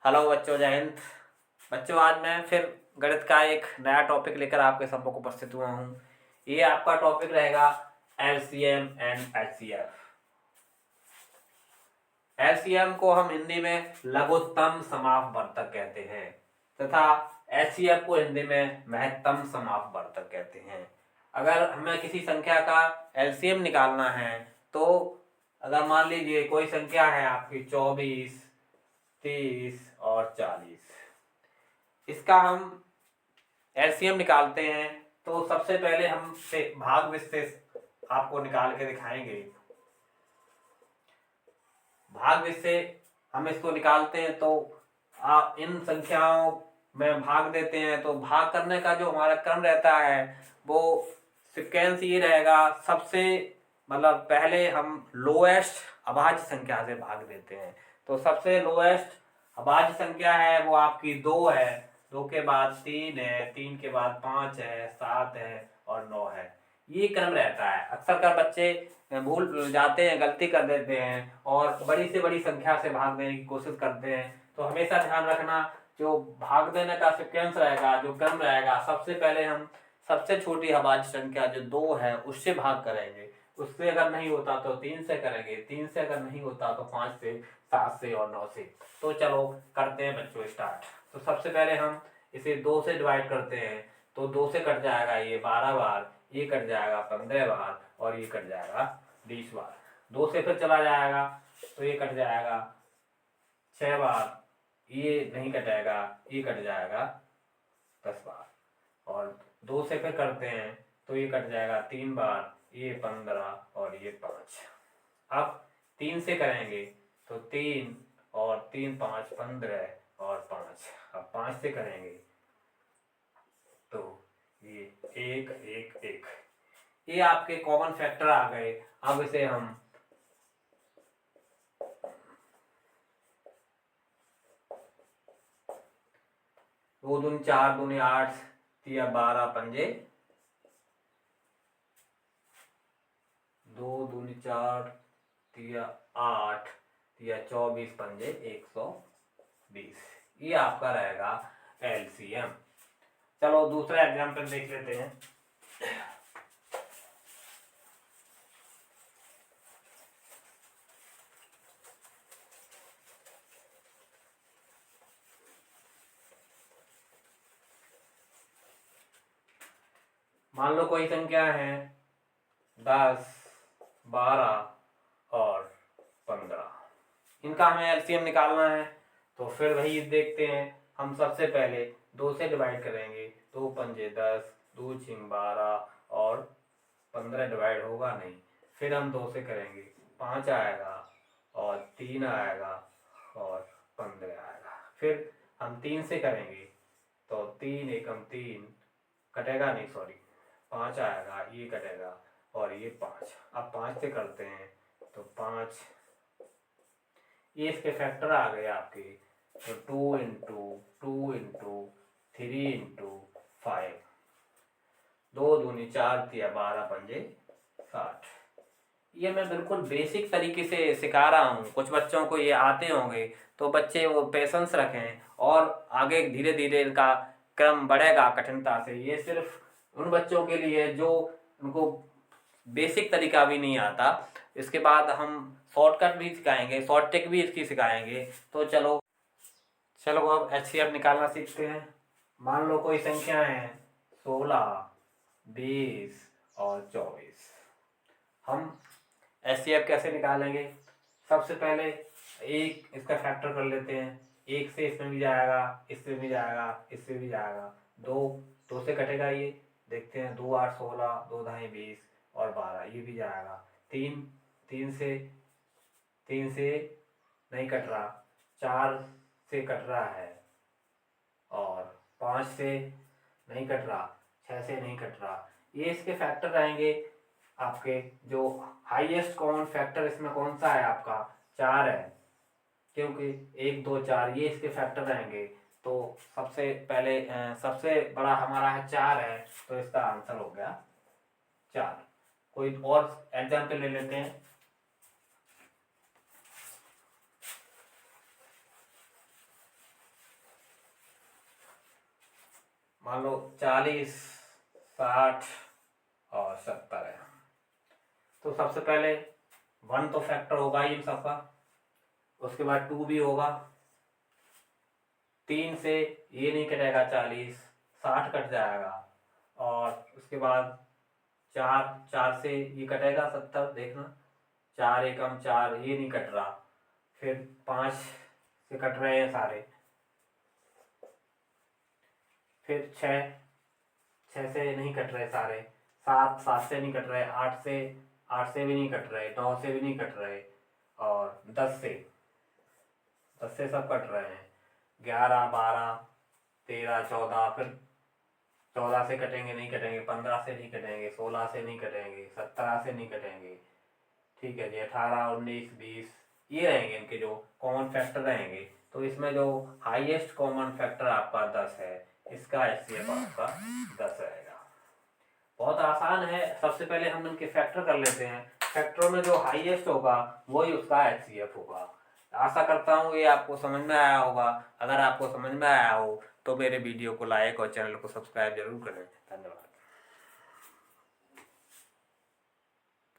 Hello बच्चों, जय हिंद। बच्चों, आज मैं फिर गणित का एक नया टॉपिक लेकर आपके सम्मुख उपस्थित हुआ हूँ। ये आपका टॉपिक रहेगा एलसीएम एंड एचसीएफ। एलसीएम को हम हिंदी में लघुत्तम समापवर्तक कहते हैं तथा एचसीएफ को हिंदी में महत्तम समापवर्तक कहते हैं। अगर हमें किसी संख्या का एलसीएम निकालना है तो अगर मान लीजिए कोई संख्या है आपकी 24, 30 और 40, इसका हम एलसीएम निकालते हैं तो सबसे पहले हम से भाग विशेष आपको निकाल के दिखाएंगे। भाग विशेष हम इसको निकालते हैं तो आप इन संख्याओं में भाग देते हैं तो भाग करने का जो हमारा क्रम रहता है वो सीक्वेंस ये रहेगा। सबसे मतलब पहले हम लोएस्ट अभाज्य संख्या से भाग देते हैं। तो सबसे लोएस्ट अभाज्य संख्या है वो आपकी 2 है, 2 के बाद 3 है, 3 के बाद 5 है, 7 है और 9 है। ये क्रम रहता है। अक्सर कर बच्चे भूल जाते हैं, गलती कर देते हैं और बड़ी से बड़ी संख्या से भाग देने की कोशिश करते हैं। तो हमेशा ध्यान रखना, जो भाग देने का सीक्वेंस रहेगा, जो क्रम रहेगा, सबसे पहले हम सबसे छोटी अभाज्य संख्या जो 2 है उससे भाग करेंगे। उससे अगर नहीं होता तो 3 से करेंगे, 3 से अगर नहीं होता तो 5 से, 7 से और 9 से। तो चलो करते हैं बच्चों स्टार्ट। तो सबसे पहले हम इसे 2 से डिवाइड करते हैं तो 2 से कट जाएगा ये 12 बार, ये कट जाएगा 15 बार और ये कट जाएगा 20 बार। 2 से फिर चला जाएगा तो ये कट जाएगा 6 बार, ये नहीं कटेगा, ये कट जाएगा 10 बार। और 2 से फिर करते हैं तो ये कट जाएगा 3 बार, ये 15 और ये 5। अब 3 से करेंगे तो 3 और 3 5 15 और 5। अब 5 से करेंगे तो ये 1 1 1। ये आपके कॉमन फैक्टर आ गए। अब इसे हम 2 दूनी 4 दूनी 8 तिया 12 पंजे, 2 दूनी 4 तिया 8 तिया 24 पंजे 120। ये आपका रहेगा एलसीएम। चलो दूसरा एग्जाम्पल देख लेते हैं। मान लो कोई संख्या है 10, 12 और 15। इनका हमें एलसीएम निकालना है तो फिर वही देखते हैं। हम सबसे पहले 2 से डिवाइड करेंगे, 2 पंजे 10, 2 छिंग 12 और 15 डिवाइड होगा नहीं। फिर हम 2 से करेंगे, 5 आएगा और 3 आएगा और 15 आएगा। फिर हम 3 से करेंगे तो 3 एकम 3 कटेगा नहीं, सॉरी 5 आएगा, ये कटेगा और ये 5। अब 5 से करते हैं तो 5, ये इसके फैक्टर आ गए आपके। तो 2 इंटू 2 इंटू 3 इंटू 5, 2 दूनी 4 तिया 12 पंजे 60। ये मैं बिल्कुल बेसिक तरीके से सिखा रहा हूँ। कुछ बच्चों को ये आते होंगे तो बच्चे वो पेशेंस रखें और आगे धीरे धीरे इनका क्रम बढ़ेगा कठिनता से। ये सिर्फ उन बच्चों के लिए जो उनको बेसिक तरीका भी नहीं आता। इसके बाद हम शॉर्टकट भी सिखाएंगे, शॉर्ट ट्रिक भी इसकी सिखाएंगे। तो चलो अब एचसीएफ निकालना सीखते हैं। मान लो कोई संख्या है 16, 20 और 24। हम एचसीएफ कैसे निकालेंगे? सबसे पहले एक इसका फैक्टर कर लेते हैं। 1 से इसमें भी जाएगा, इससे भी जाएगा, इससे भी जाएगा। 2 से कटेगा, ये देखते हैं। 2 8 16, 2 ढाई 20 और 12, ये भी जाएगा। 3 से नहीं कट रहा, 4 से कट रहा है और 5 से नहीं कट रहा, 6 से नहीं कट रहा। ये इसके फैक्टर रहेंगे आपके। जो हाईएस्ट कॉमन फैक्टर इसमें कौन सा है आपका? 4 है, क्योंकि 1 2 4 ये इसके फैक्टर रहेंगे। तो सबसे पहले सबसे बड़ा हमारा है 4 है, तो इसका आंसर हो गया 4। कोई और एग्जाम्पल ले लेते हैं। मान लो 40, 60 और 70 है। तो सबसे पहले 1 तो फैक्टर होगा ही इन सबका, उसके बाद 2 भी होगा, 3 से ये नहीं कटेगा 40, 60 कट जाएगा, और उसके बाद 4 से ये कटेगा 70, देखना 4 एकम 4, ये नहीं कट रहा, फिर 5 से कट रहे हैं सारे, फिर 6 से नहीं कट रहे सारे, 7 से नहीं कट रहे, 8 से भी नहीं कट रहे, 9 से भी नहीं कट रहे, और 10 से सब कट रहे हैं, 11, 12, 13, 14, फिर 14 से कटेंगे नहीं कटेंगे, 15 से नहीं कटेंगे, 16 से नहीं कटेंगे, 17 से नहीं कटेंगे, ठीक है जी, 18, 19, 20 ये रहेंगे इनके जो कॉमन फैक्टर रहेंगे। तो इसमें जो हाईएस्ट कॉमन फैक्टर आपका 10 है, इसका HCF आपका 10 रहेगा। बहुत आसान है, सबसे पहले हम इनके फैक्टर कर लेते हैं, फैक्टरों में जो हाईएस्ट होगा वही उसका HCF होगा। आशा करता हूँ ये आपको समझ में आया होगा। अगर आपको समझ में आया हो तो मेरे वीडियो को लाइक और चैनल को सब्सक्राइब जरूर करें। धन्यवाद।